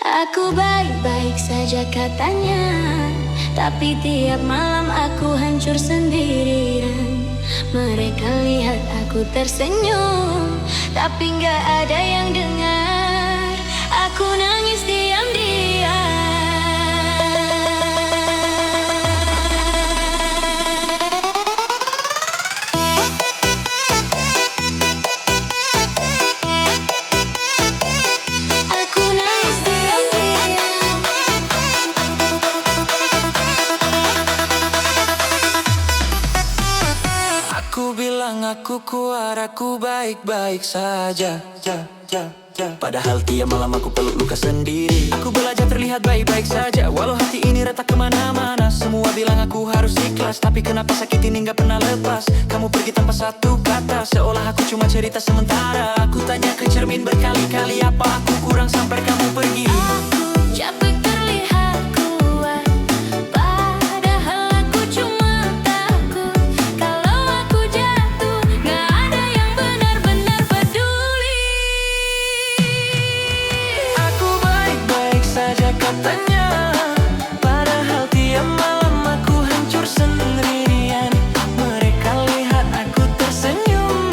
Aku baik-baik saja katanya, tapi tiap malam aku hancur sendirian. Mereka lihat aku tersenyum, tapi gak ada yang dengar. Aku nangis diam-diam. Aku bilang aku kuat, aku baik-baik saja. Padahal tiap malam aku peluk luka sendiri. Aku belajar terlihat baik-baik saja, walau hati ini retak kemana-mana. Semua bilang aku harus ikhlas, tapi kenapa sakit ini gak pernah lepas. Kamu pergi tanpa satu kata, seolah aku cuma cerita sementara. Aku tanya ke cermin berkali-kali, apa aku kurang sampai kamu pergi. Aku capek terlihat kuat, padahal aku cuma takut. Kalau aku jatuh, gak ada yang benar-benar peduli. Aku baik-baik saja katanya, padahal tiap malam aku hancur sendirian. Mereka lihat aku tersenyum,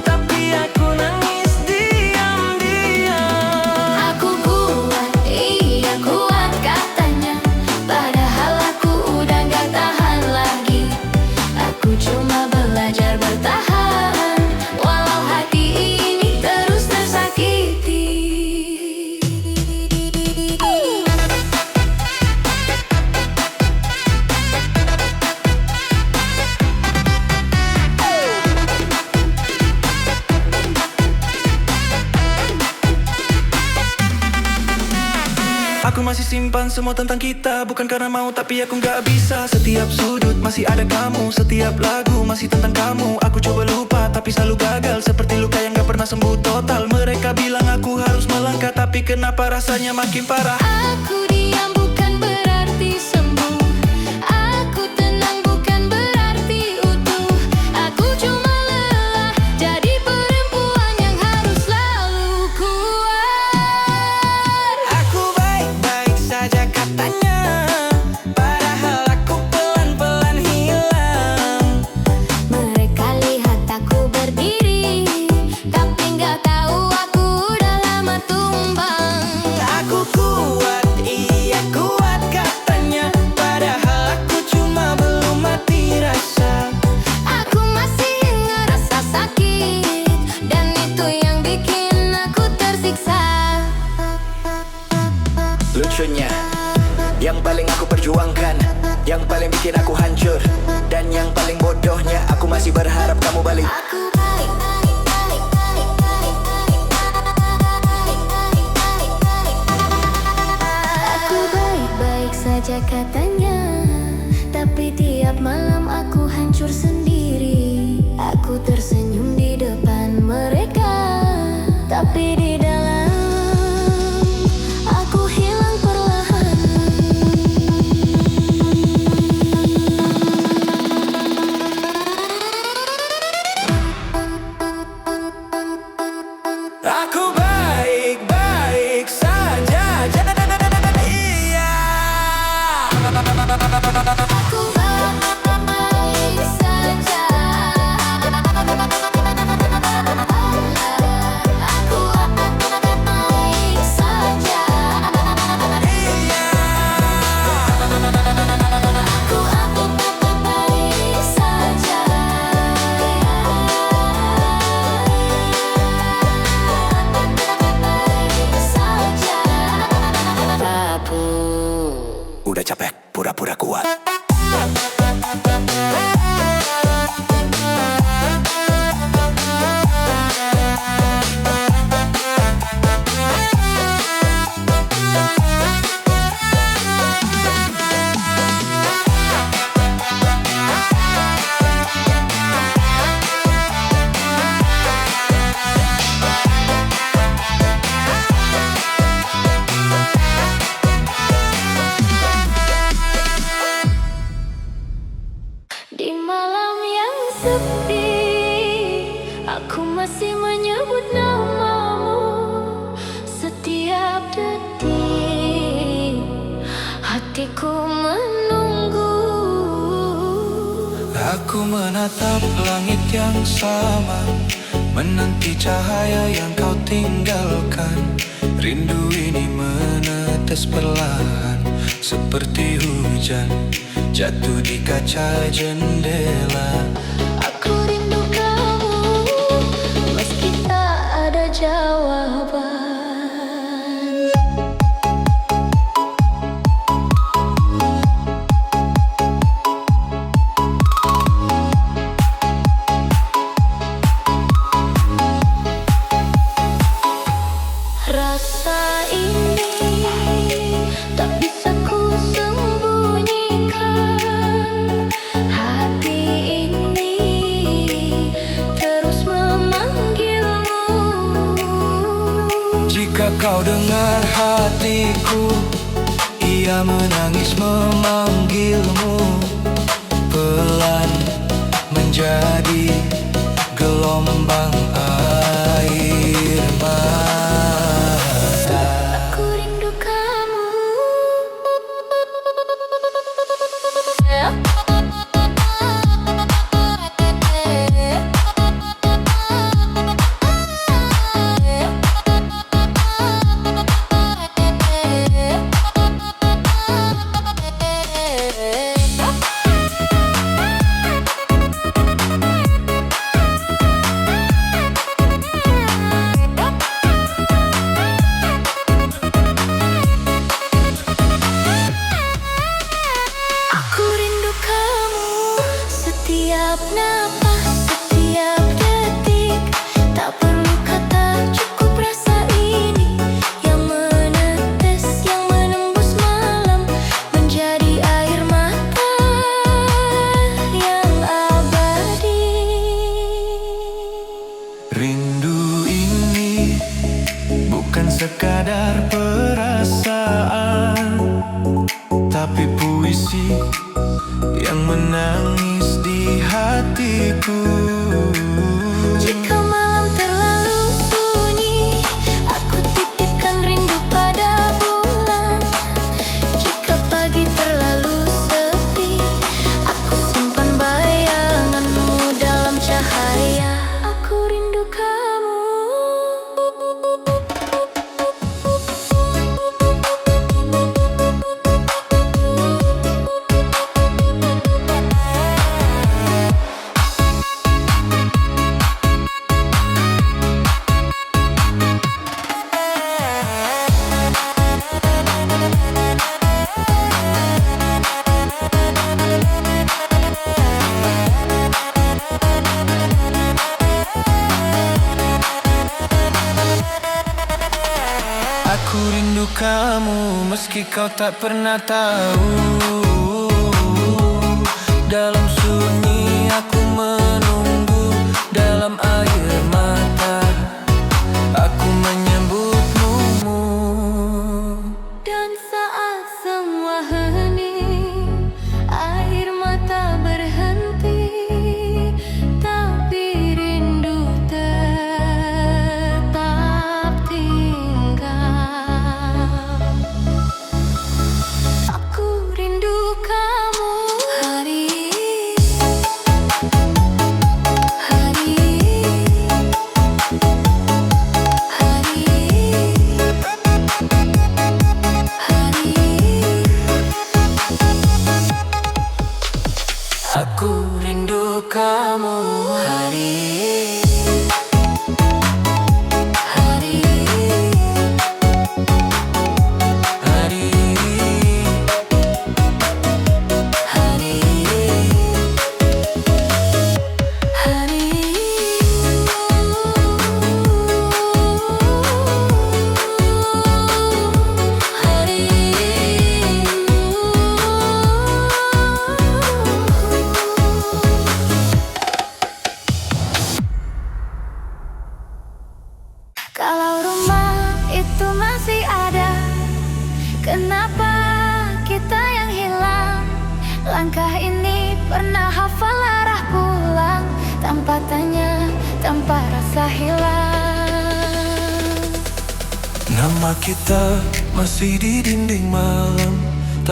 tapi aku nangis diam-diam. Aku kuat, iya kuat katanya, padahal aku udah gak tahan lagi. Aku cuma belajar bertahan, walau hati ini terus tersakiti. Aku masih simpan semua tentang kita, bukan karena mau tapi aku gak bisa. Setiap sudut masih ada kamu, setiap lagu masih tentang kamu. Aku coba lupa tapi selalu gagal, seperti luka yang gak pernah sembuh total. Mereka bilang aku harus melangkah, tapi kenapa rasanya makin parah. Aku diam bukan berarti sembuh, aku tenang bukan berarti utuh. Aku cuma lelah jadi perempuan yang harus selalu kuat. Aku baik-baik saja katanya, padahal aku pelan-pelan hilang. Mereka lihat aku berdiri, tapi gak tahu aku udah lama tumbang. Aku kuat, iya kuat katanya, padahal aku cuma belum mati rasa. Aku masih ngerasa sakit, dan itu yang bikin aku tersiksa. Lucunya, yang paling aku perjuangkan, yang paling bikin aku hancur, dan yang paling bodohnya, aku masih berharap kamu balik. Aku baik-baik saja katanya, tapi tiap malam aku hancur sendiri. Aku tersenyum di depan mereka, tapi di dalam aku hilang perlahan. Aku menatap langit yang sama, menanti cahaya yang kau tinggalkan. Rindu ini menetes perlahan, seperti hujan jatuh di kaca jendela. Aku rindu kamu, meski tak ada jawaban. Rasa ini tak bisa ku sembunyikan. Hati ini terus memanggilmu. Jika kau dengar hatiku, ia menangis memanggilmu. Pelan menjadi gelombang air mata. Aku rindu kamu. Aku rindu kamu, setiap napas, setiap detik. Tak perlu kata, cukup rasa ini yang menetes, yang menembus malam, menjadi air mata yang abadi. Rindu ini bukan sekadar perasaan, tapi puisi yang menangis di hatiku. Jika malam terlalu sunyi, aku titipkan rindu pada bulan. Jika pagi terlalu sepi, aku simpan bayanganmu dalam cahaya. Aku rindu kamu. Aku rindu kamu meski kau tak pernah tahu. Dalam sunyi aku menunggu, dalam air mata aku menyebutmu. Dan saat semua hening, air mata berhenti, tapi rindu tetap tinggal. Aku rindu kamu. Aku rindu kamu hari. Kalau rumah itu masih ada, kenapa kita yang hilang? Langkah ini pernah hafal arah pulang, tanpa tanya, tanpa rasa hilang. Nama kita masih di dinding malam,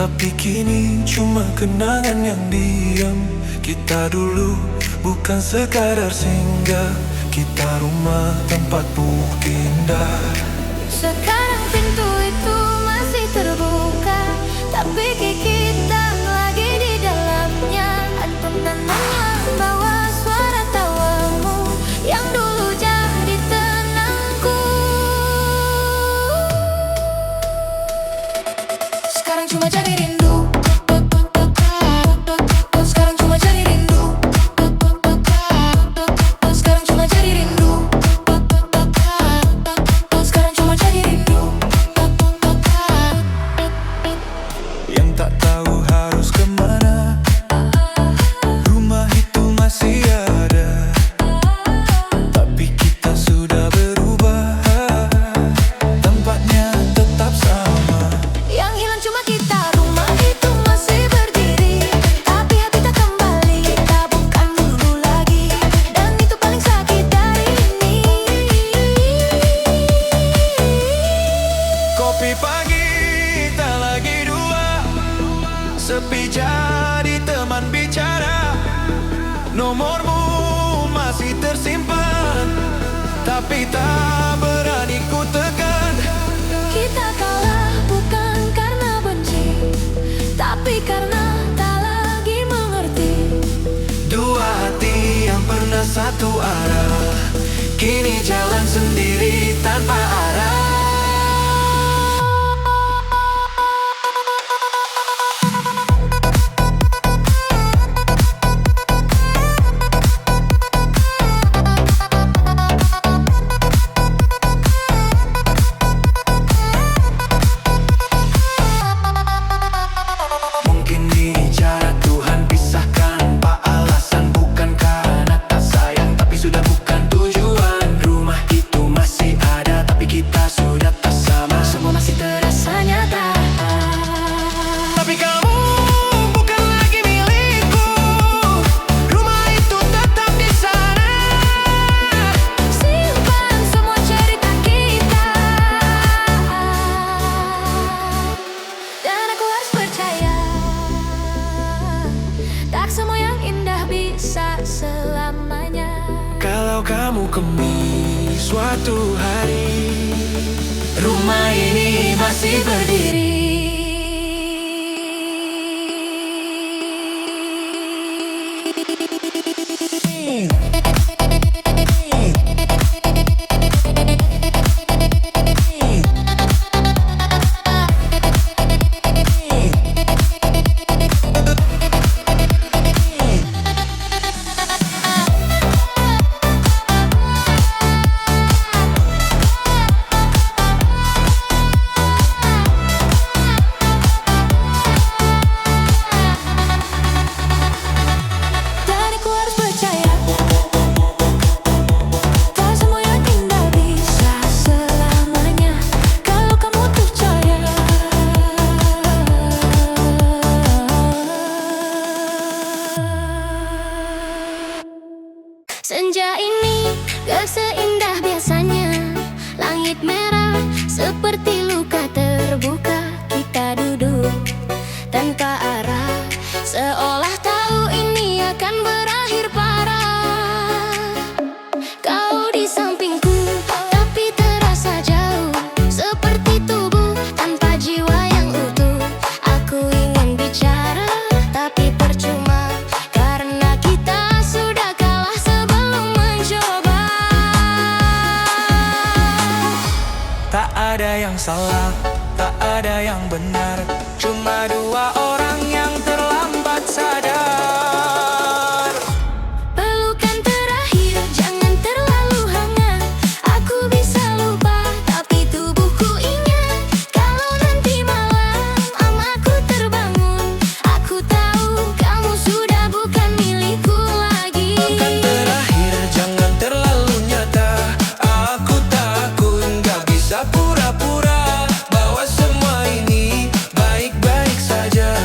Tapi kini cuma kenangan yang diam. Kita dulu bukan sekadar singgah, kita rumah tempat bukti indah. Sekarang pintu itu masih terbuka, tapi kita lagi di dalamnya. Antum tenanglah bawa suara tawamu yang dulu jadi tenangku. Sekarang cuma jadi rindu. Sekarang cuma jadi rindu. Sekarang cuma jadi rindu. Sekarang cuma jadi rindu. Yang tak tahu harus kemana, rumah itu masih ada, tapi kita sudah berubah, tempatnya tetap sama. Yang hilang cuma kita, rumah itu masih berdiri, tapi hati tak kembali. Kita bukan dulu lagi, dan itu paling sakit dari ini. Kopi pagi tak lagi dua, sepi jadi teman bicara. Nomormu masih tersimpan, tapi tak berani ku tekan. Kita kalah bukan karena benci, tapi karena tak lagi mengerti. Dua hati yang pernah satu arah, kini jalan sendiri tanpa arah. Mungkin ini cara Tuhan pisahkan, pak alasan bukan karena tak sayang, tapi sudah bukan tujuan. Rumah itu masih ada, tapi kita sudah tak sama. Semua masih terasa nyata. Tapi kamu bukan lagi milikku, rumah itu tetap di sana. Simpan semua cerita kita, dan aku harus percaya, tak semua yang indah bisa selamanya. Kalau kamu kembali suatu hari, Rumah ini masih berdiri. Dan aku harus percaya, tak semua yang indah bisa selamanya. Kalau kamu percaya, senja ini gak seindah biasanya. Langit merah seperti luka terbuka. Kita duduk tanpa arah, seolah tahu ini akan berakhir parah. Kau di sampingku, tapi terasa jauh, seperti tubuh tanpa jiwa yang utuh. Aku ingin bicara, tapi percuma, karena kita sudah kalah sebelum mencoba. tak ada yang salah, tak ada yang benar, cuma dua orang yang terlambat sadar. Pelukan terakhir jangan terlalu hangat. Aku bisa lupa, tapi tubuhku ingat. Kalau nanti malam aku terbangun, aku tahu kamu sudah bukan milikku lagi. Pelukan terakhir jangan terlalu nyata, aku takut gak bisa pura-pura bahwa semua ini baik-baik saja.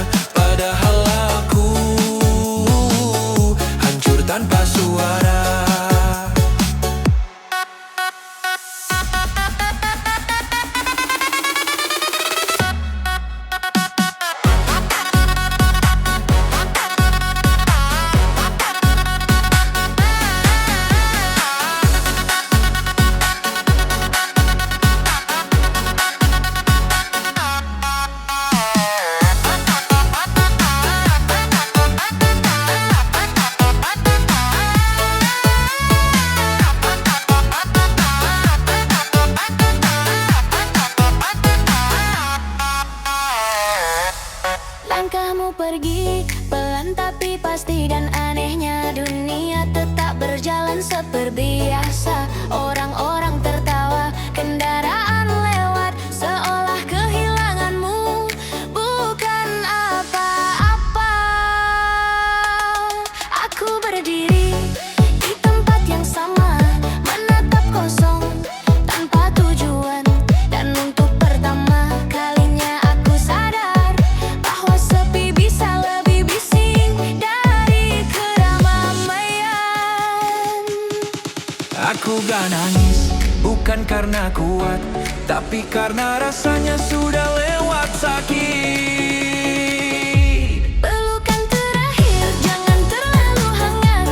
Langkahmu pergi pelan tapi pasti, dan anehnya dunia tetap berjalan seperti biasa. Orang-orang tertawa, kendaraan lewat, seolah kehilanganmu bukan apa-apa. Aku berdiri di tempat yang sama, menatap kosong tanpa tujuan. Dan untuk pertama kalinya aku sadar bahwa sepi bisa lebih bising dari keramaian. Aku gak nangis, bukan karena kuat, tapi karena rasanya sudah lewat sakit. Pelukan terakhir jangan terlalu hangat.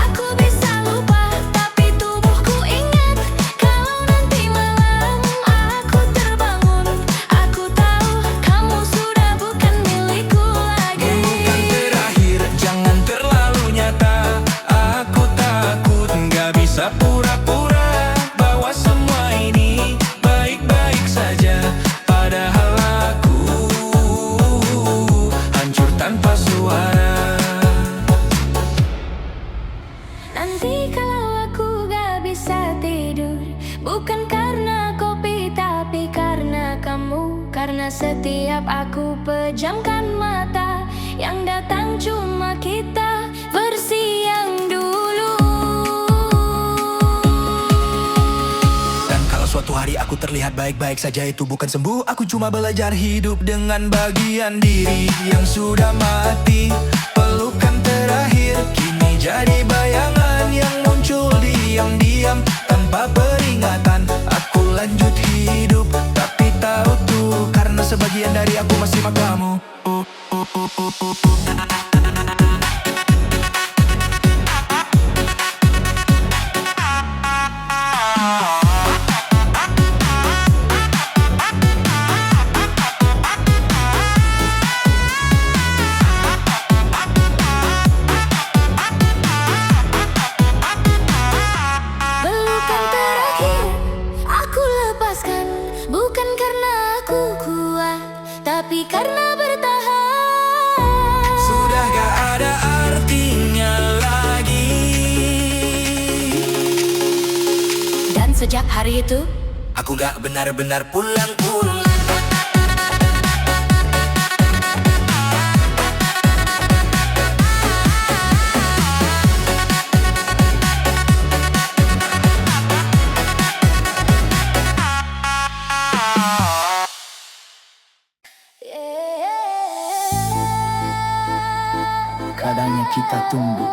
Aku bisa lupa tapi tubuhku ingat. Kalau nanti malam aku terbangun, aku tahu kamu sudah bukan milikku lagi. Pelukan terakhir jangan terlalu nyata. Aku takut gak bisa pura-pura bahwa semua ini baik-baik saja. Padahal aku hancur tanpa suara. Nanti kalau aku gak bisa tidur, bukan karena kopi tapi karena kamu. Karena setiap aku pejamkan mata, yang datang cuma kita versi yang dulu. Dan kalau suatu hari aku terlihat baik-baik saja, itu bukan sembuh. Aku cuma belajar hidup dengan bagian diri yang sudah mati. Pelukan terakhir kini jadi bayangan yang muncul diam-diam tanpa peringatan. Aku lanjut hidup tapi tahu tuh, karena sebagian dari aku masih makamu. Pelukan terakhir aku lepaskan, bukan karena aku kuat, tapi karena bertahan. Sudah gak ada artinya lagi. Dan sejak hari itu Aku gak benar-benar pulang-pulang. Kadangnya kita tunggu,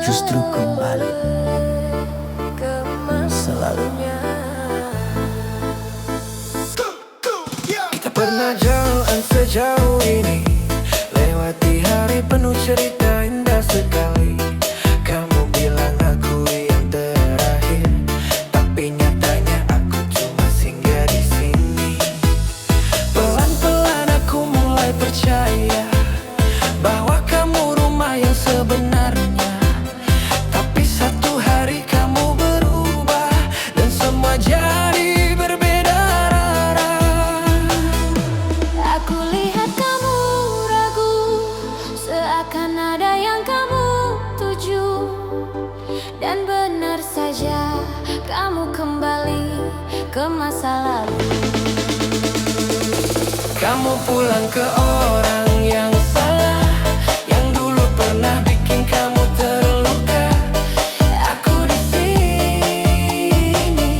justru kembali selalunya. Kita pernah jalan sejauh ini, lewati hari penuh cerita indah sekali. Kamu bilang aku yang terakhir, tapi nyatanya aku cuma singgah di sini. Pelan-pelan aku mulai percaya bahwa kamu rumah yang sebenarnya. Tapi satu hari kamu berubah dan semua jadi berbeda arah. aku lihat kamu ragu, seakan ada yang kamu tuju. Dan benar saja kamu kembali ke masa lalu. Kamu pulang ke orang yang salah, yang dulu pernah bikin kamu terluka. Aku di sini,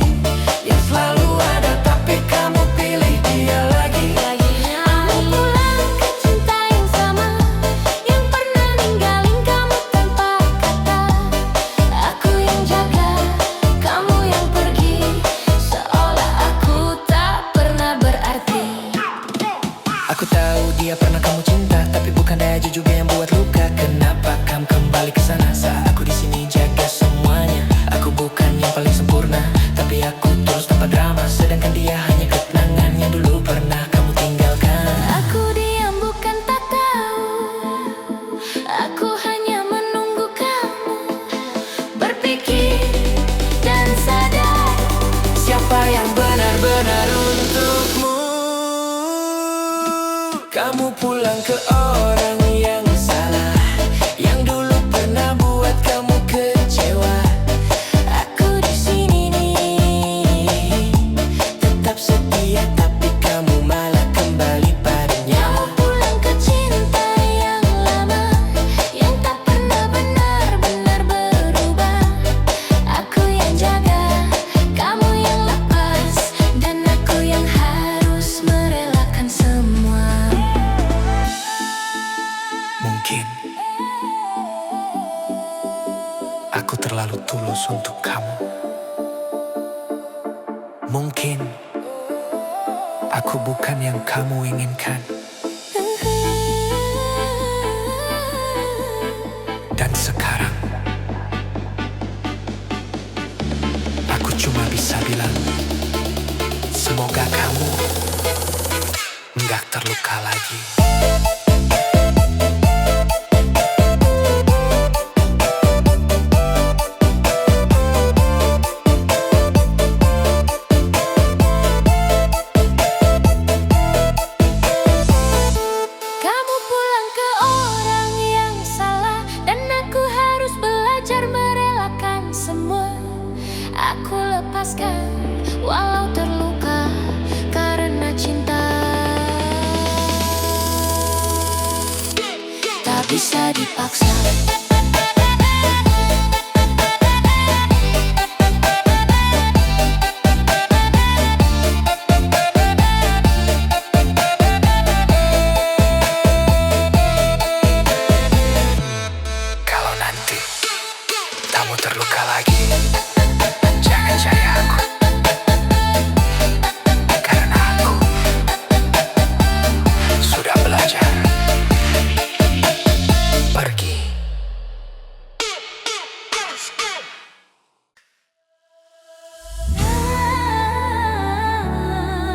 yang selalu ada, tapi kamu pilih dia lagi. Kamu pulang ke cinta yang sama, yang pernah ninggalin kamu tanpa kata. Aku yang jaga, kamu yang pergi, seolah aku tak pernah berarti. Aku tahu dia pernah kamu cinta, tapi bukan aja juga yang buat luka. Kenapa kamu kembali ke sana saat aku di sini jaga semuanya? Aku bukan yang paling sempurna, tapi aku terus tanpa drama. Sedangkan dia hanya kenangan yang dulu pernah kamu tinggalkan. Aku diam bukan tak tahu, aku hanya menunggu kamu berpikir dan sadar Siapa yang benar-benar untukmu? Kamu pulang ke orang yang salah, yang dulu pernah buat kamu kecewa. Aku di sini nih, tetap setia, tapi kamu malah kembali padanya. Kamu pulang ke cinta yang lama, yang tak pernah benar-benar berubah. Aku yang jaga, kamu yang lepas, dan aku yang harus merelakan semua. Mungkin aku terlalu tulus untuk kamu. Mungkin aku bukan yang kamu inginkan. Dan sekarang aku cuma bisa bilang, semoga kamu nggak terluka lagi. Kamu pulang ke orang yang salah, dan aku harus belajar merelakan semua. Aku lepaskan walau terluka karena cinta. Tak bisa dipaksa. Kalau nanti kamu terluka lagi, jangan cari aku. Karena aku sudah belajar pergi.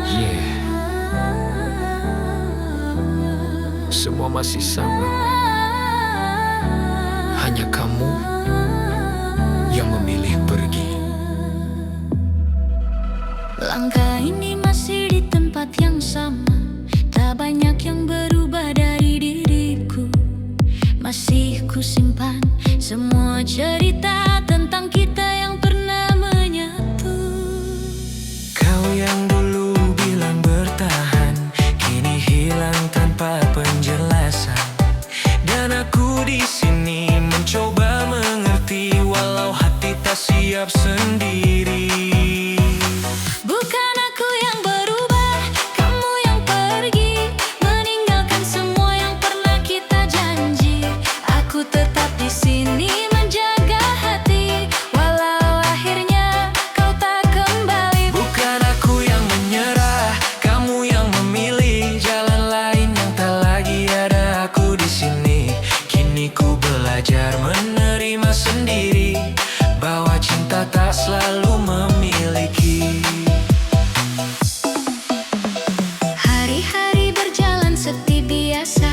Yeah, semua masih sama. Hanya kamu yang memilih pergi. Langkah ini masih di tempat yang sama. Tak banyak yang berubah dari diriku. Masih ku simpan semua cerita tentang kita yang pernah menyatu. Kau yang dulu bilang bertahan, kini hilang tanpa penjelasan. Dan aku di sini mencoba mengerti, walau hati tak siap sendiri. Bukan aku yang berubah, kamu yang pergi, meninggalkan semua yang pernah kita janji. Aku tetap di sini menjaga hati, walau akhirnya kau tak kembali. Bukan aku yang menyerah, kamu yang memilih jalan lain yang tak lagi ada aku di sini. Kini ku belajar menerima sendiri, bahwa cinta tak selalu memiliki. Hari-hari berjalan seperti biasa,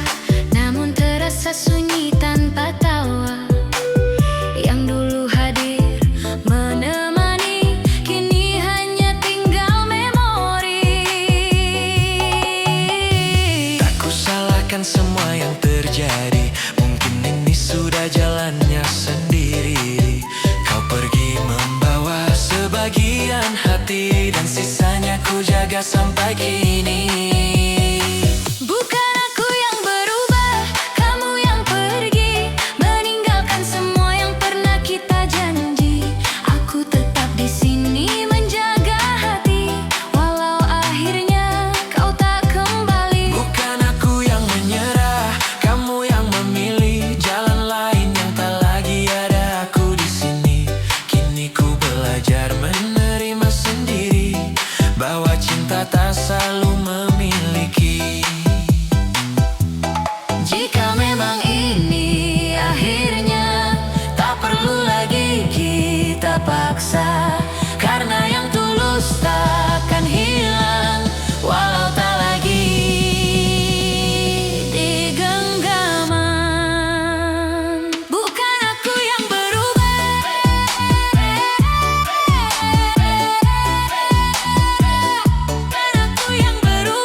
namun terasa sunyi tanpa tawa. Yang dulu hadir menemani, kini hanya tinggal memori. Tak ku salahkan semua yang terjadi, mungkin ini sudah jalannya sendiri. Kau pergi membawa sebagian hati, dan sisanya ku jaga sampai kini. Bukan aku yang berubah, kamu yang pergi, meninggalkan semua yang pernah kita janji. Aku tetap di sini menjaga hati, walau akhirnya kau tak kembali. Bukan aku yang menyerah, kamu yang memilih jalan lain yang tak lagi ada aku di sini. Kini ku belajar menerima sendiri, bahwa cinta tak selalu memiliki. Jika memang ini akhirnya, tak perlu lagi kita paksa, karena yang tulus takkan hilang, walau tak lagi di genggaman. Bukan aku yang berubah, bukan aku yang berubah.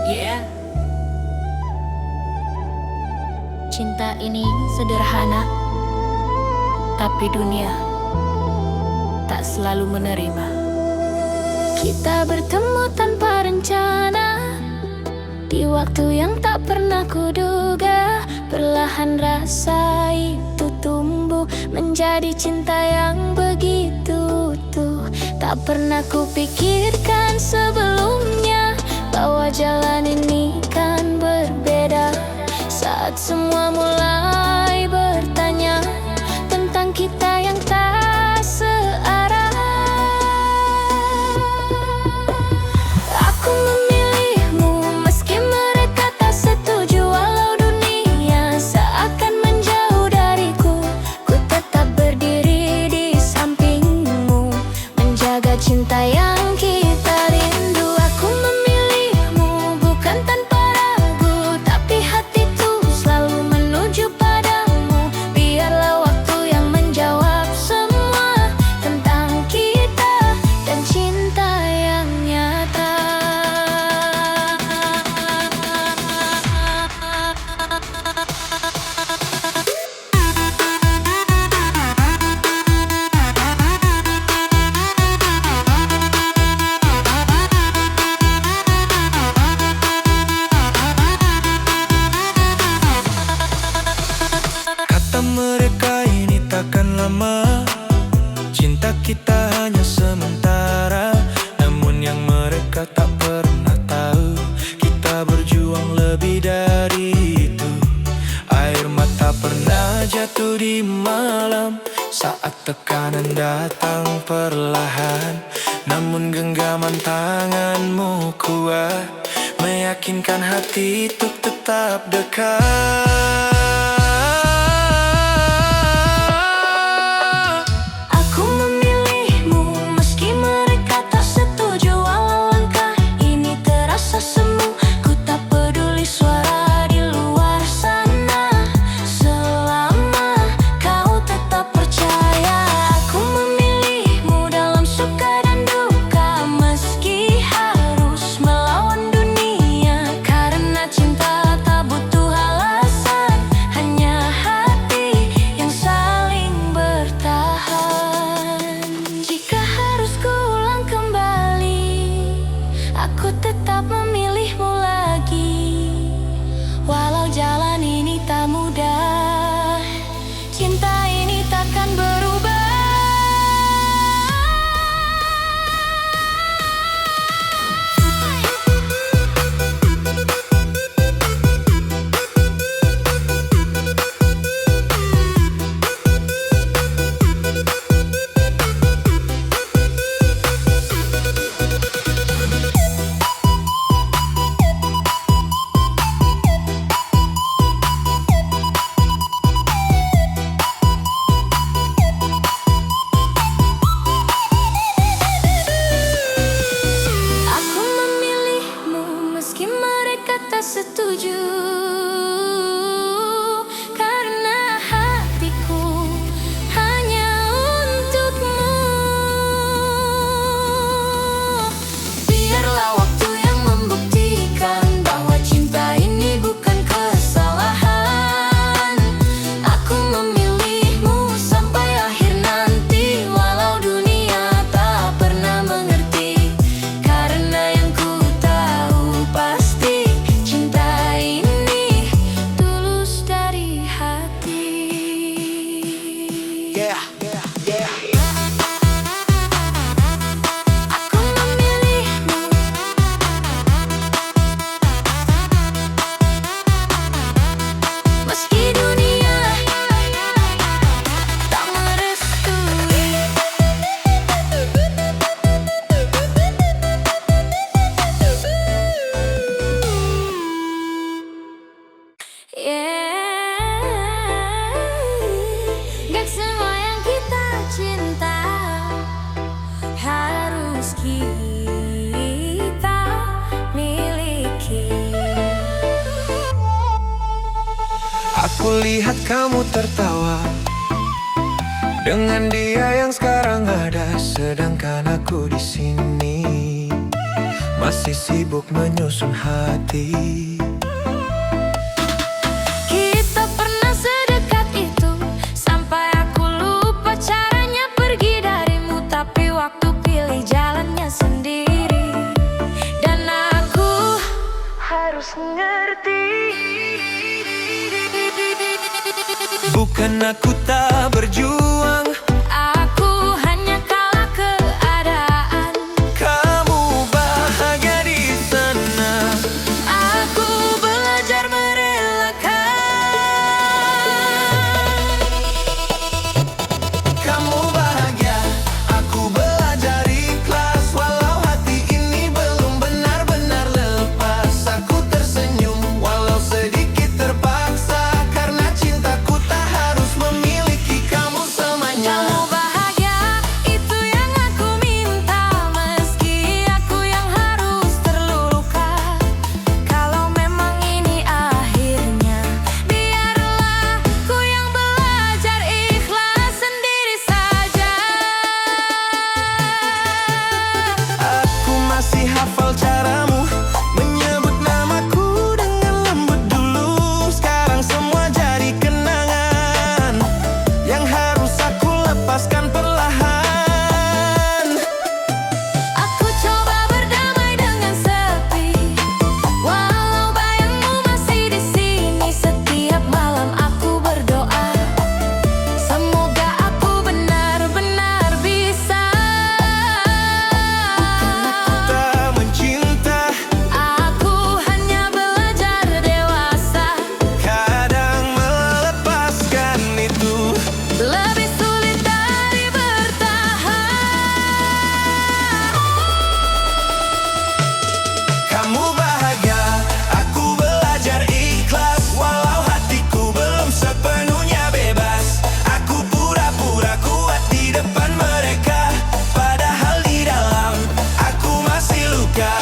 Yeah. Cinta ini sederhana, tapi dunia tak selalu menerima. Kita bertemu tanpa rencana, di waktu yang tak pernah kuduga. Perlahan rasa itu tumbuh menjadi cinta yang begitu utuh. Tak pernah kupikirkan sebelumnya bahwa jalan ini kan berbeda. Saat semua mulai bertanya tentang kita yang tak searah, aku memilihmu meski mereka tak setuju. Walau dunia seakan menjauh dariku, ku tetap berdiri di sampingmu, menjaga cinta yang kita rindu. Aku memilihmu bukan tanpa ragu, tapi hatiku selalu menuju padamu. Biarlah waktu yang menjawab semua tentang kita dan cinta yang nyata. Kata mereka ini takkan lama, cinta kita hanya sementara. Namun yang mereka tak pernah tahu, kita berjuang lebih dari itu. Air mata pernah jatuh di malam saat tekanan datang perlahan. Namun genggaman tanganmu kuat, meyakinkan hati untuk tetap dekat. Aku memilihmu meski mereka tak setuju. Walau langkah ini terasa semu, ku tak peduli suara di luar sana, selama kau tetap percaya. Aku memilihmu dalam suka dan duka, meski harus melawan dunia. Karena cinta tak butuh alasan, hanya hati yang saling bertahan. Jika harus kuulang kembali, aku tetap memilihmu lagi. Walau jalan ini tak mudah, cinta ini takkan berubah. Aku memilihmu meski mereka tak setuju, karena hatiku hanya untukmu. Biarlah waktu yang membuktikan bahwa cinta ini bukan kesalahan. Aku memilihmu sampai akhir nanti, walau dunia tak pernah mengerti. Karena yang ku tahu pasti, cinta ini tulus dari hati. Aku memilihmu meski dunia tak merestui. Gak semua yang kita cinta harus kita miliki. Aku lihat kamu tertawa dengan dia yang sekarang ada, sedangkan aku di sini masih sibuk menyusun hati. Kita pernah sedekat itu, sampai aku lupa caranya pergi darimu. Tapi waktu pilih jalannya sendiri, dan aku harus ngerti. Bukan aku tak berjuang, Aku hanya kalah keadaan. kamu bahagia di sana. Aku belajar merelakan. Kamu bahagia, aku belajar ikhlas. Walau hati ini belum benar-benar lepas. Aku tersenyum walau sedikit terpaksa, karena cintaku tak harus memiliki kamu selamanya. Kamu bahagia, itu yang aku minta. Meski aku yang harus terluka. Kalau memang ini akhirnya, biarlah ku yang belajar ikhlas sendiri saja. Aku masih hafal caramu menyebut namaku dengan lembut dulu. Sekarang semua jadi kenangan yang harus aku lepaskan perlahan. Aku coba berdamai dengan sepi, walau bayangmu masih di sini. Setiap malam aku berdoa, semoga aku benar-benar bisa. Tak mencinta, Aku hanya belajar dewasa, kadang melepaskan itu. lebih sulit dari bertahan. Kamu bahagia, aku belajar ikhlas. Walau hatiku belum sepenuhnya bebas. Aku pura-pura kuat di depan mereka, padahal di dalam aku masih luka.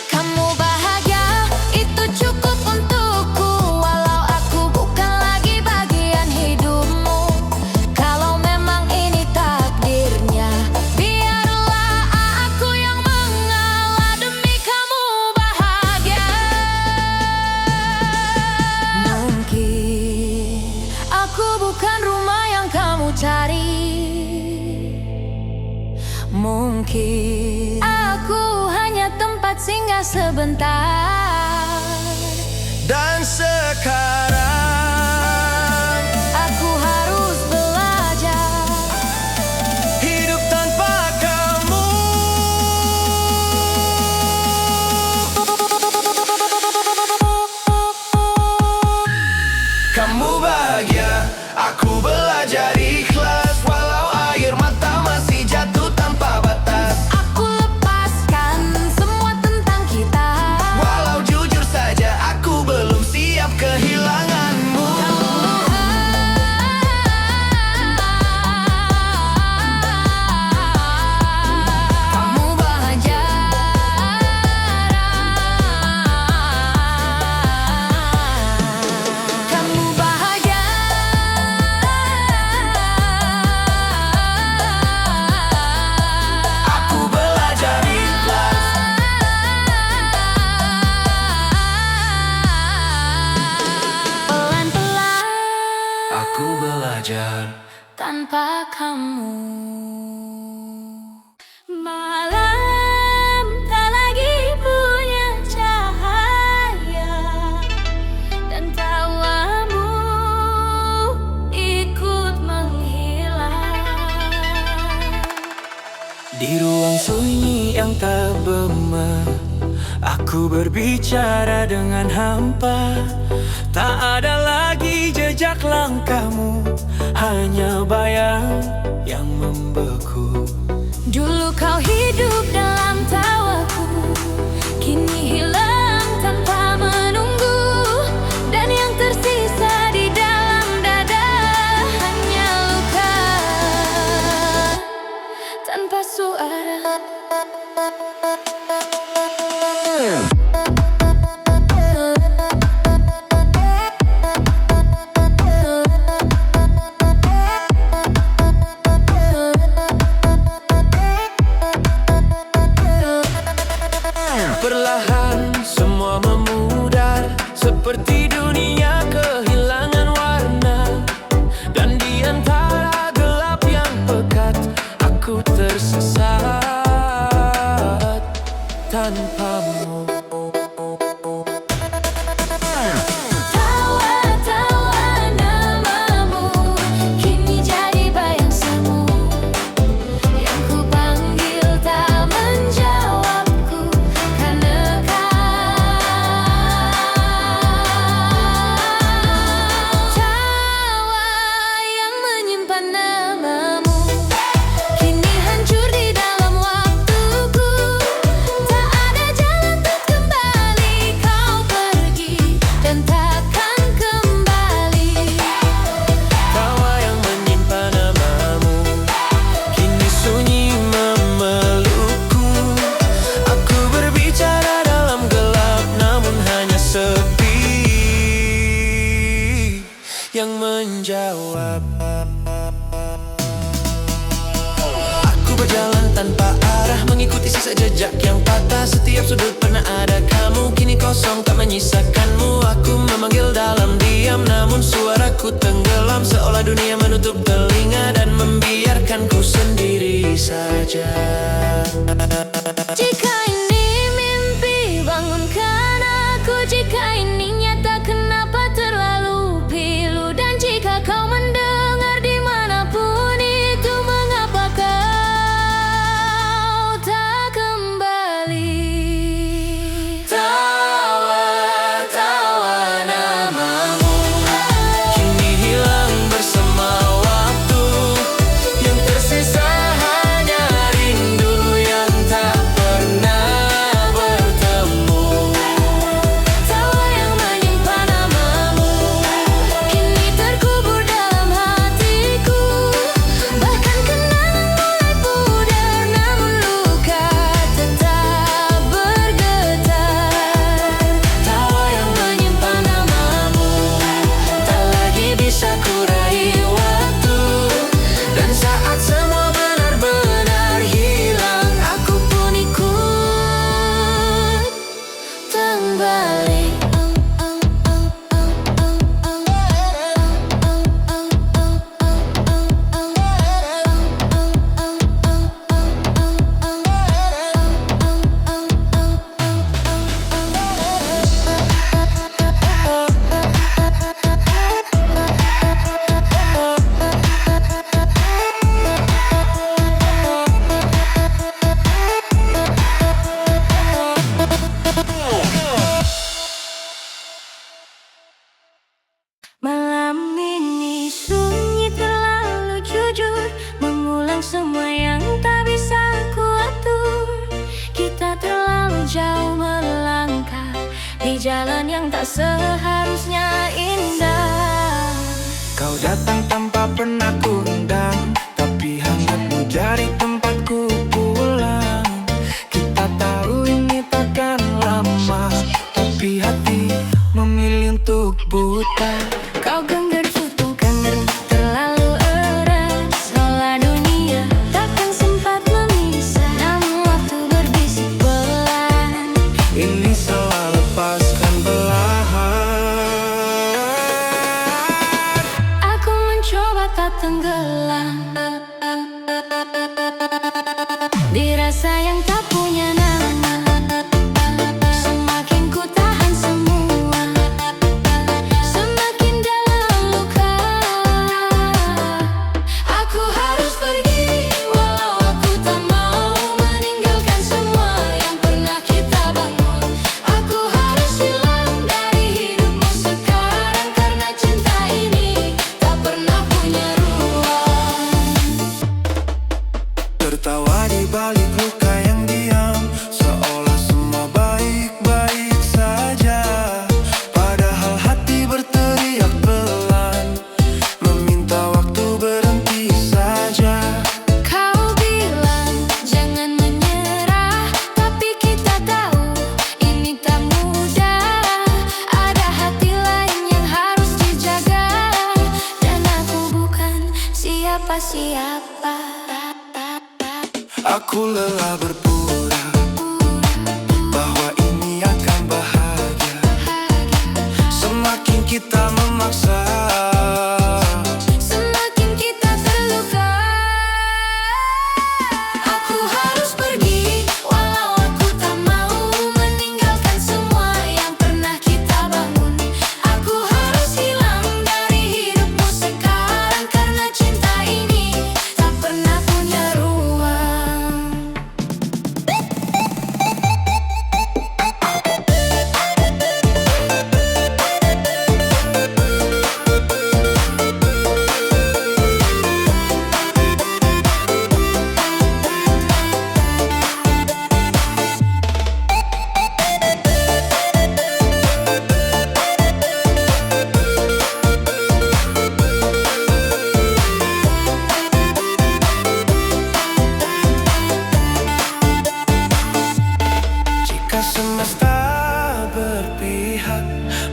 Kamu bahagia, itu cukup untukku. Walau aku bukan lagi bagian hidupmu. Kalau memang ini takdirnya, biarlah aku yang mengalah demi kamu bahagia. Mungkin aku bukan rumah yang kamu cari. Mungkin aku hanya tempat singgah sebentar. Dan sekarang Aku harus belajar hidup tanpa kamu. Kamu bahagia, aku belajar ikhlas. Walau air mata masih jatuh tanpa batas. Aku lepaskan semua tentang kita. Walau jujur saja aku belum siap kehilanganmu. Kamu bahagia. Kamu bahagia. Aku belajar ikhlas. Pelan-pelan Aku belajar. tanpa kamu. Malam tak lagi punya cahaya, dan tawamu ikut menghilang. Di ruang sunyi yang tak bermeh, aku berbicara dengan hampa. Tak ada lagi jejak langkahmu, hanya bayang yang membeku. Dulu kau hidup dalam tawaku, kini hilang tanpa menunggu. Dan yang tersisa di dalam dada hanya luka tanpa suara. seperti dunia kehilangan warna. Dan di antara gelap yang pekat, aku tersesat tanpamu. Tawa-tawa namamu, kini jadi bayang semu. Yang ku panggil tak menjawabku, karena tawa yang menyimpan namamu kini hancur di dalam waktuku. Tak ada jalan untuk kembali, kau pergi dan takkan kembali. Tawa yang menyimpan namamu kini sunyi memelukku. Aku berbicara dalam gelap, namun hanya sepi yang menjawab. Aku berjalan tanpa arah, mengikuti sisa jejak yang patah. Setiap sudut pernah ada kamu, kini kosong tak menyisakanmu. Aku memanggil dalam diam, namun suaraku tenggelam, seolah dunia menutup telinga dan membiarkanku sendiri saja. Jika ini mimpi, bangunkan aku. Jika ini nyata, kenapa terlalu pilu? Dan jika kau mendengar dimanapun itu, mengapa kau tak kembali? Tawa-tawa namamu kini hilang bersama waktu. Yang tersisa hanya rindu yang tak pernah bertemu. Tawa yang menyimpan namamu kini terkubur dalam hatiku. Bahkan kenangan mulai pudar, namun luka tetap bergetar. Tawa yang menyimpan namamu tak lagi bisa kurai waktu. Dan saat semua benar-benar hilang, aku pun ikut kembali. Malam ini sunyi terlalu jujur, mengulang semua yang tak bisa kuatur. Kita terlalu jauh melangkah di jalan yang tak seharusnya indah. Kau datang tanpa pernah kuundang, tapi hangatmu jadi tempatku pulang. Kita tahu ini takkan lama, tapi hati memilih untuk buta. Kau genggam tutup terlalu erat, seolah dunia takkan sempat memisah. Namun waktu berbisik pelan, Ini salah, lepaskan belahan. aku mencoba tak tenggelam di rasa yang tak punya nama. Semakin ku tahan semua, semakin dalam luka. Aku harus pergi, walau aku tak mau meninggalkan semua yang pernah kita bangun. Aku harus hilang dari hidupmu sekarang, karena cinta ini tak pernah punya ruang. Tertawa di balik luka yang diam, seolah semua baik-baik saja. Padahal hati berteriak pelan, meminta waktu berhenti saja. Kau bilang jangan menyerah, tapi kita tahu ini tak mudah. Ada hati lain yang harus dijaga, dan aku bukan siapa-siapa. Aku lelah berpura bahwa ini akan bahagia.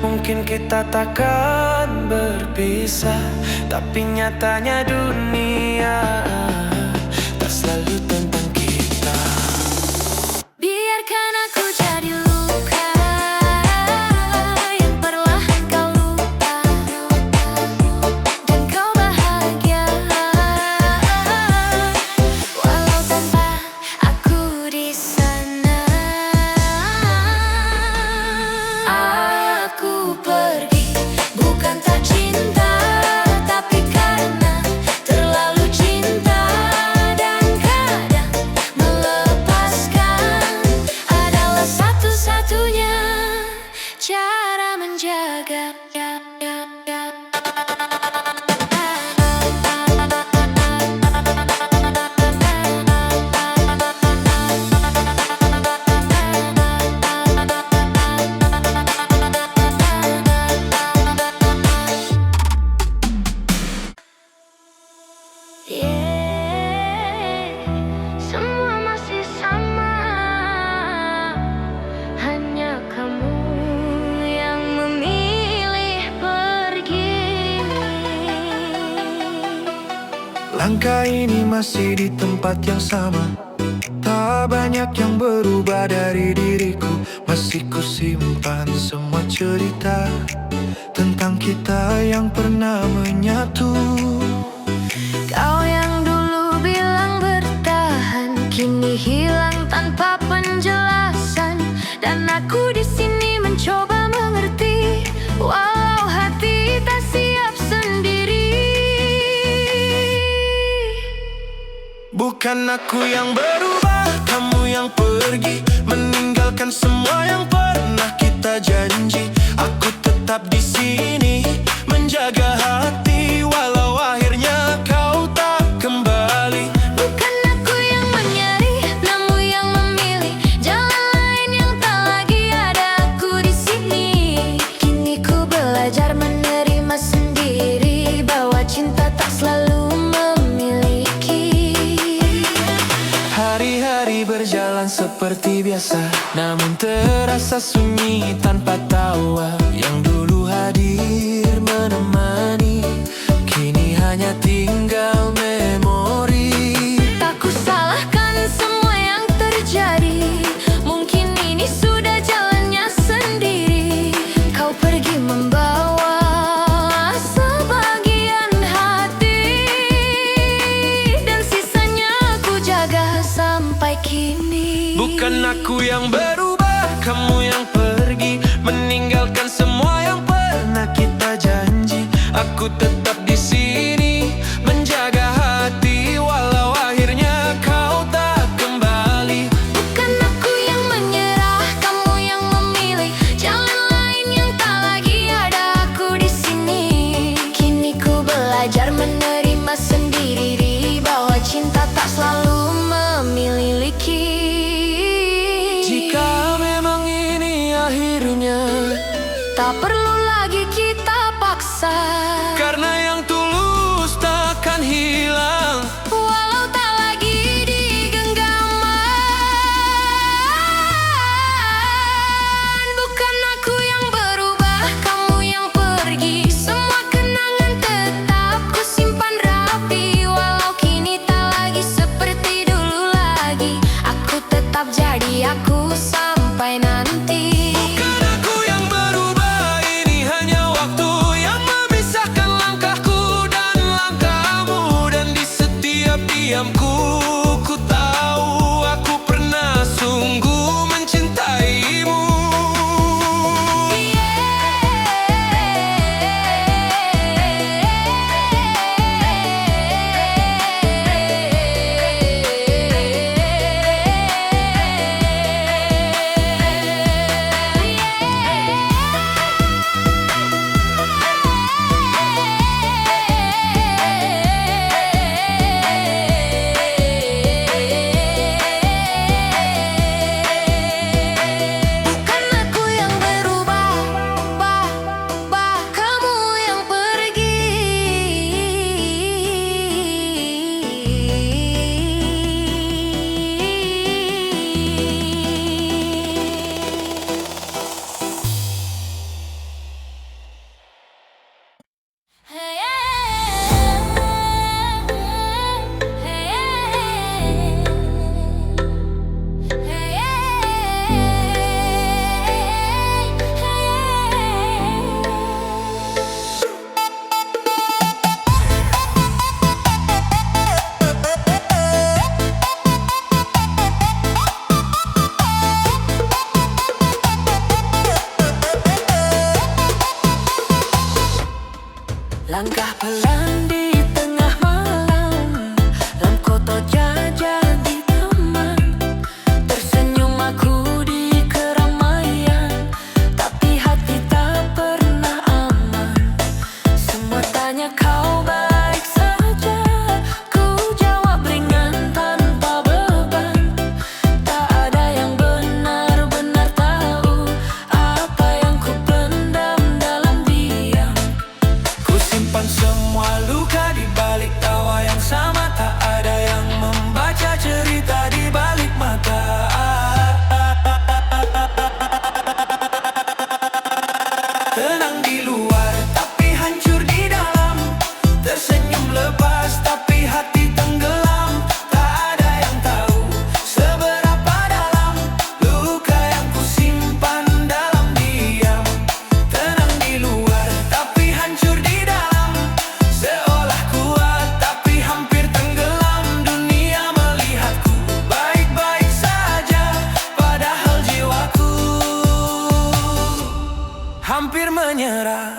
Mungkin kita takkan berpisah, tapi nyatanya dunia tak selalu tentang kita. Biarkan aku jadi luka yang perlahan kau lupa, dan kau bahagia walau tanpa aku di sana. Aku pergi bukan tak cinta, tapi karena terlalu cinta, dan kadang melepaskan adalah satu-satunya cara menjaga. Semua masih sama, hanya kamu yang memilih pergi. Langkah ini masih di tempat yang sama, tak banyak yang berubah dari diriku. Masih ku simpan semua cerita tentang kita yang pernah menyatu. Kau yang dulu bilang bertahan, kini hilang tanpa penjelasan, dan aku di sini mencoba mengerti, walau hati tak siap sendiri. Bukan aku yang berubah, kamu yang pergi, meninggalkan semua yang pernah kita janji. Aku tetap di sini menjaga hati, walau akhirnya kau tak kembali. Bukan aku yang menyerah, namun yang memilih jalan lain yang tak lagi ada aku di sini. Kini ku belajar menerima sendiri bahwa cinta tak selalu memiliki. Hari-hari berjalan seperti biasa, namun terasa sunyi tanpa tawa. Yang dulu hadir menemani, kini hanya tinggal memori. Tak ku salahkan semua yang terjadi, mungkin ini sudah jalannya sendiri. Kau pergi membawa sebagian hati, dan sisanya ku jaga sampai kini. Bukan aku yang berubah, kamu yang pergi, meninggalkan semua yang pernah kita janji. Aku tetap di sini menjaga hati, walau akhirnya kau tak kembali. Bukan aku yang menyerah, kamu yang memilih jalan lain yang tak lagi ada aku di sini. Kini ku belajar menerima sendiri bahwa cinta tak selalu memiliki. Jika memang ini akhirnya, Tak perlu lagi kita paksa, karena yang tulus takkan hilang. walau tak lagi digenggaman. Bukan aku yang berubah, kamu yang pergi, semua kenangan tetap ku simpan rapi. Walau kini tak lagi seperti dulu lagi, aku tetap jadi aku sampai nanti. Bukan aku yang berubah, ini hanya waktu yang memisahkan langkah Langkah pelan di tengah malam, lam kota jadi teman. Tersenyum aku di keramaian, tapi hati tak pernah aman. Semua tanya kau baik saja, ku jawab ringan tanpa beban. Tak ada yang benar-benar tahu apa yang ku pendam dalam diam. Ku simpan semua luka di balik tawa yang sama. Tak ada yang membaca cerita di balik mata. Tenang di luar tapi hancur di dalam. Tersenyum lepas tapi hati tenggelam. Tak ada yang tahu seberapa dalam luka yang ku simpan dalam diam. Tenang di luar tapi hancur di dalam. Seolah kuat tapi hampir tenggelam. Dunia melihatku baik-baik saja, padahal jiwaku hampir menyerah.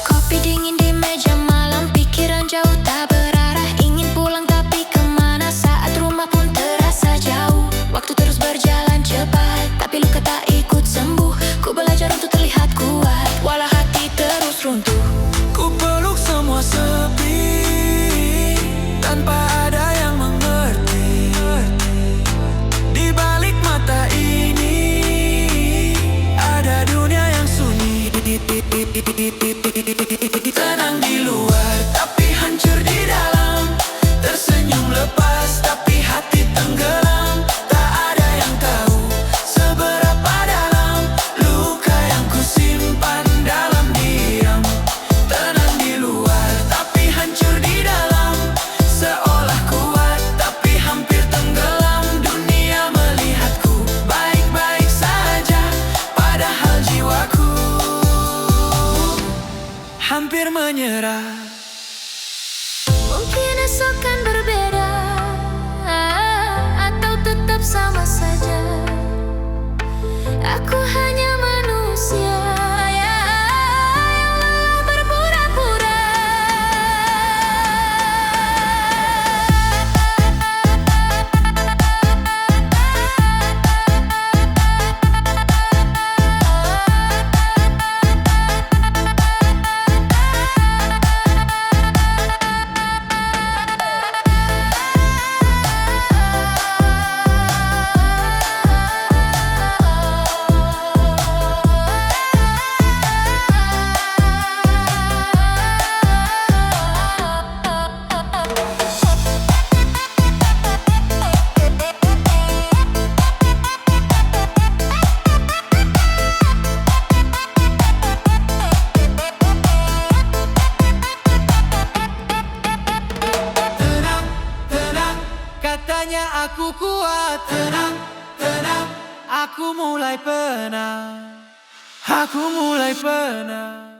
Kopi dingin di meja malam, pikiran jauh tak berarah. Ingin pulang tapi kemana, saat rumah pun terasa jauh. Waktu terus berjalan cepat, tapi luka tak ikut sembuh. Ku belajar untuk terlihat kuat, walau hati terus runtuh. Ku peluk semua sepi, tanpa ada yang mengerti. Di balik mata ini ada dunia yang sunyi. Tenang di luar tapi hancur di dalam. Tersenyum lepas tapi hati tenggelam. Tak ada yang tahu seberapa dalam luka yang ku simpan dalam diam. Tenang di luar tapi hancur di dalam. Seolah kuat tapi hampir tenggelam. Dunia melihatku baik-baik saja, padahal jiwaku hampir menyerah. Mungkin esok kan berbeda, atau tetap sama saja. Aku hanya manusia yang lelah berpura-pura. Tenang, tenang, katanya aku kuat. Tenang, tenang, aku mulai penat. Aku mulai penat.